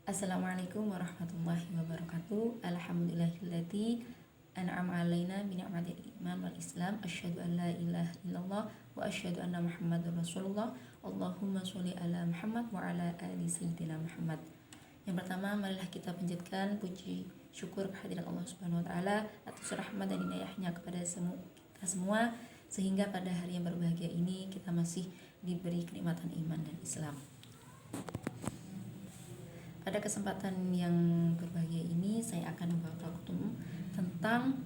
Assalamualaikum warahmatullahi wabarakatuh. Alhamdulillahilladzi an'ama alaina bi ni'matil iman wal islam. Asyhadu an la ilaha illallah wa asyhadu anna Muhammadar Rasulullah. Allahumma sholli ala Muhammad wa ala ali sayyidina Muhammad. Yang pertama, marilah kita panjatkan puji syukur kehadirat Allah Subhanahu wa taala atas rahmat dan inayahnya kepada kita semua, sehingga pada hari yang berbahagia ini kita masih diberi kenikmatan iman dan Islam. Pada kesempatan yang berbahagia ini saya akan membawa tentang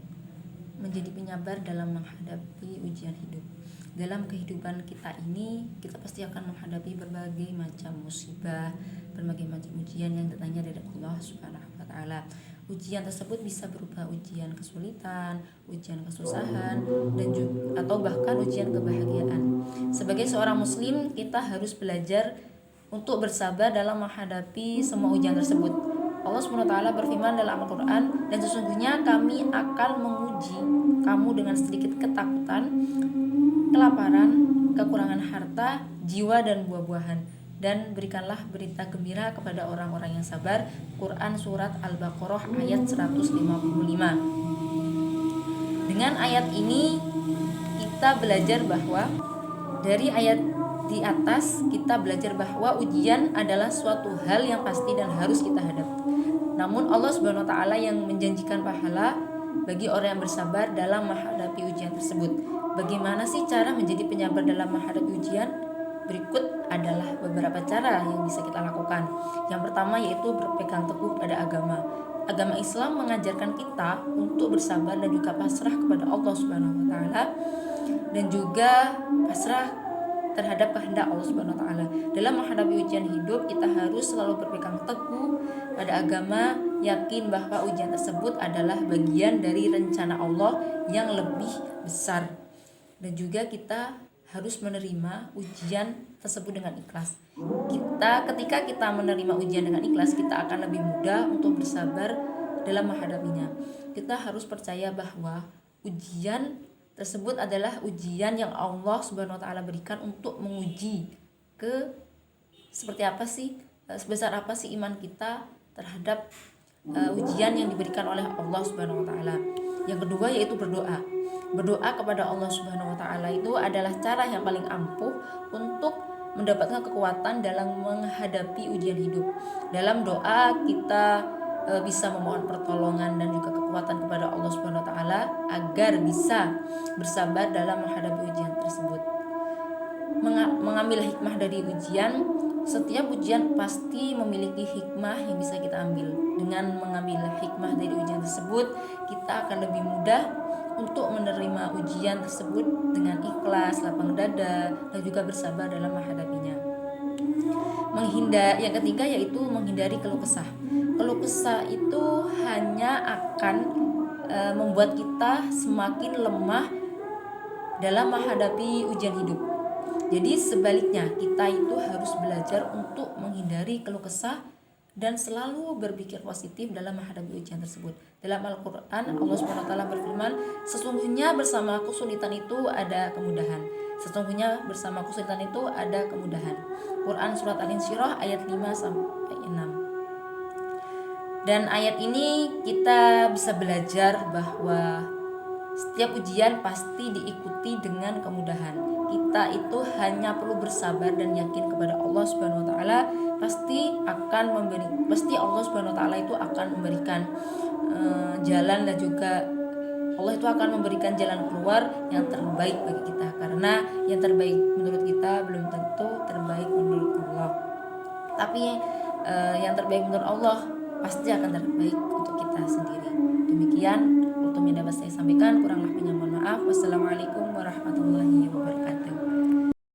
menjadi penyabar dalam menghadapi ujian hidup. Dalam kehidupan kita ini, kita pasti akan menghadapi berbagai macam musibah, berbagai macam ujian yang datangnya dari Allah Subhanahu wa taala. Ujian tersebut bisa berupa ujian kesulitan, ujian kesusahan, dan juga atau bahkan ujian kebahagiaan. Sebagai seorang muslim, kita harus belajar untuk bersabar dalam menghadapi semua ujian tersebut. Allah SWT berfirman dalam Al-Quran, dan sesungguhnya kami akan menguji kamu dengan sedikit ketakutan, kelaparan, kekurangan harta, jiwa, dan buah-buahan. Dan berikanlah berita gembira kepada orang-orang yang sabar. Quran Surat Al-Baqarah ayat 155. Dengan ayat ini kita belajar bahwa dari ayat di atas kita belajar bahwa ujian adalah suatu hal yang pasti dan harus kita hadapi. Namun Allah Subhanahu wa taala yang menjanjikan pahala bagi orang yang bersabar dalam menghadapi ujian tersebut. Bagaimana sih cara menjadi penyabar dalam menghadapi ujian? Berikut adalah beberapa cara yang bisa kita lakukan. Yang pertama yaitu berpegang teguh pada agama. Agama Islam mengajarkan kita untuk bersabar dan juga pasrah kepada Allah Subhanahu wa taala, dan juga pasrah terhadap kehendak Allah Subhanahu wa taala. Dalam menghadapi ujian hidup, kita harus selalu berpegang teguh pada agama, yakin bahwa ujian tersebut adalah bagian dari rencana Allah yang lebih besar. Dan juga kita harus menerima ujian tersebut dengan ikhlas. Ketika kita menerima ujian dengan ikhlas, kita akan lebih mudah untuk bersabar dalam menghadapinya. Kita harus percaya bahwa ujian tersebut adalah ujian yang Allah Subhanahu wa taala berikan untuk menguji seperti apa sih, sebesar apa sih iman kita terhadap ujian yang diberikan oleh Allah Subhanahu wa taala. Yang kedua yaitu berdoa. Berdoa kepada Allah Subhanahu wa taala itu adalah cara yang paling ampuh untuk mendapatkan kekuatan dalam menghadapi ujian hidup. Dalam doa kita bisa memohon pertolongan dan juga kekuatan kepada Allah Subhanahu wa taala agar bisa bersabar dalam menghadapi ujian tersebut. Mengambil hikmah dari ujian, setiap ujian pasti memiliki hikmah yang bisa kita ambil. Dengan mengambil hikmah dari ujian tersebut, kita akan lebih mudah untuk menerima ujian tersebut dengan ikhlas, lapang dada, dan juga bersabar dalam menghadapinya. Yang ketiga yaitu menghindari keluh kesah. Keluh kesah itu hanya akan membuat kita semakin lemah dalam menghadapi ujian hidup. Jadi sebaliknya, kita itu harus belajar untuk menghindari keluh kesah dan selalu berpikir positif dalam menghadapi ujian tersebut. Dalam Al-Quran, Allah SWT berfirman, sesungguhnya bersama kesulitan itu ada kemudahan. Sesungguhnya bersama kesulitan itu ada kemudahan. Quran Surat Al-Insyirah ayat 5-6. Dan ayat ini kita bisa belajar bahwa setiap ujian pasti diikuti dengan kemudahan. Kita itu hanya perlu bersabar dan yakin kepada Allah Subhanahu wa taala, pasti Allah Subhanahu wa taala itu akan memberikan jalan, dan juga Allah itu akan memberikan jalan keluar yang terbaik bagi kita, karena yang terbaik menurut kita belum tentu terbaik menurut Allah. Tapi yang terbaik menurut Allah pasti akan terbaik untuk kita sendiri. Demikian waktu yang dapat saya sampaikan, kurang lebihnya mohon maaf. Wassalamualaikum warahmatullahi wabarakatuh.